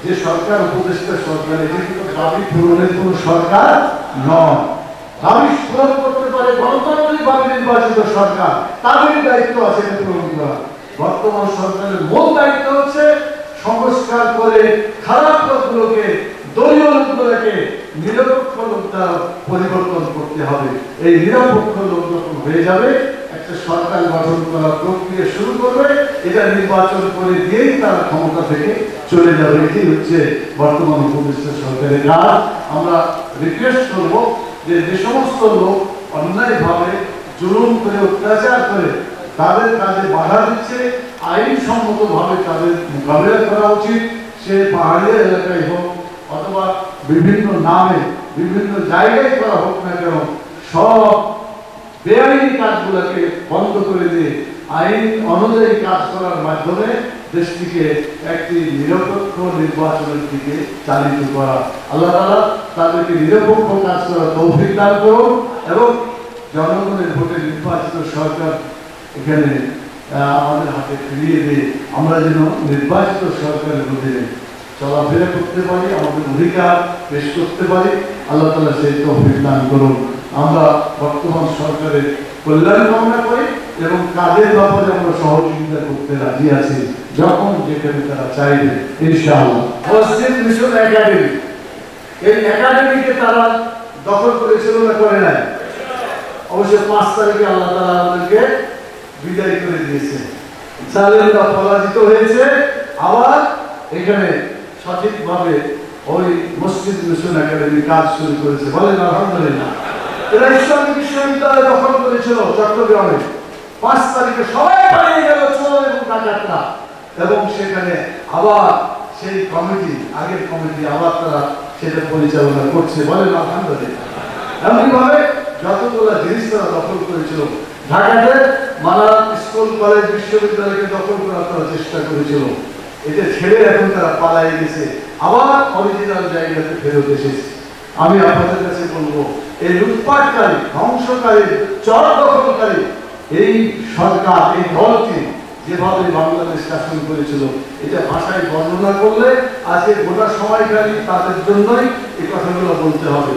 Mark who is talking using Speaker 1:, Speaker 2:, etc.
Speaker 1: যে সরকার উপদেষ্টা সরকার, এটা কিন্তু দাবি পূরণের কোন সরকার নয়। দাবি পূরণ করতে পারে গণতান্ত্রিকভাবে নির্বাচিত সরকার, তাদের দায়িত্ব আছে এটা পূরণ করা। বর্তমান সরকারের মূল দায়িত্ব হচ্ছে সংস্কার করে খারাপ লোকগুলোকে, দলীয় লোকগুলোকে নিরপেক্ষ লোক দ্বারা পরিবর্তন করতে হবে। এই নিরপেক্ষ লোক যখন হয়ে যাবে, একটা সরকার গঠন করার প্রক্রিয়া শুরু করবে, এটা নির্বাচন করে দিয়েই তারা ক্ষমতা থেকে চলে যাবে। এটি হচ্ছে বর্তমান উপদেষ্টা সরকারের কাজ। আমরা রিকোয়েস্ট করবো যে সমস্ত লোক অন্যায়ভাবে জুলুম করে, অত্যাচার করে তাদের কাজে বাধা দিচ্ছে, আইনসম্মত ভাবে তাদের মোকাবিলা করা উচিত। সে পাহাড়ি এলাকায় হোক অথবা বিভিন্ন নামে বিভিন্ন জায়গায় করা হোক না কেন, সব বেআইনি কাজগুলোকে বন্ধ করে দিয়ে আইন অনুযায়ী কাজ করার মাধ্যমে দেশটিকে একটি নিরপেক্ষ নির্বাচনের দিকে চালিত করা। আল্লাহ তাআলা তাদেরকে নিরপেক্ষ কাজ করার তৌফিক দান করুন এবং জনগণের ভোটে নির্বাচিত সরকার এখানে আমাদের হাতে ফিরিয়ে দিয়ে আমরা যেন নির্বাচিত সরকারের অধীনে চলাফেরা করতে পারি, আমাদের অধিকার পেশ করতে পারি। আল্লাহ তাআলা সেই তৌফিক দান করুন। আমরা বর্তমান সরকারের কল্যাণ কামনা করি এবং কাজের ব্যাপারে আমরা সহযোগিতা করতে রাজি আছি, যখন যেখানে তারা চাইবে ইনশাআল্লাহ। মসজিদ মিশন একাডেমি, এই একাডেমিকে তারা দখল করেছিল না করে নাই? অবশ্যই 5 তারিখে আল্লাহ তাআলা আমাদেরকে বিদায় করে দিয়েছে। জালেমরা পরাজিত হয়েছে, আবার এখানে সঠিকভাবে ওই মসজিদ মিশন একাডেমি কাজ শুরু করেছে। বলেন আলহামদুলিল্লাহ। এরা ইসলামিক বিশ্ববিদ্যালয় দখল করেছিল চট্টগ্রামে। 5 তারিখে সবাই পালিয়ে গেল চোর এবং ডাকাতরা, এবং সেখানে আবার সেই কমিটি, আগের কমিটি আবার তারা সেটা পরিচালনা করছে। বলেন আলহামদুলিল্লাহ। এমনিভাবে যতগুলো জিনিস তারা দখল করেছিল, ঢাকাতে মানা স্কুল কলেজ বিশ্ববিদ্যালয়কে দখল করার তারা চেষ্টা করেছিল, এটা ছেড়ে এখন তারা পালাই গেছে, আবার অরিজিনাল জায়গাতে ফেরত এসেছে। আমি আপনাদের কাছে বলবো, এই লুটপাটকারী, ধ্বংসকারী, চর দখলকারী এই সরকার, এই দলটি যেভাবে বাংলাদেশ শাসন করেছিল, এটা ভাষায় বর্ণনা করলে আজকে গোটা সময়কারী তাদের জন্যই এই কথাগুলো বলতে হবে।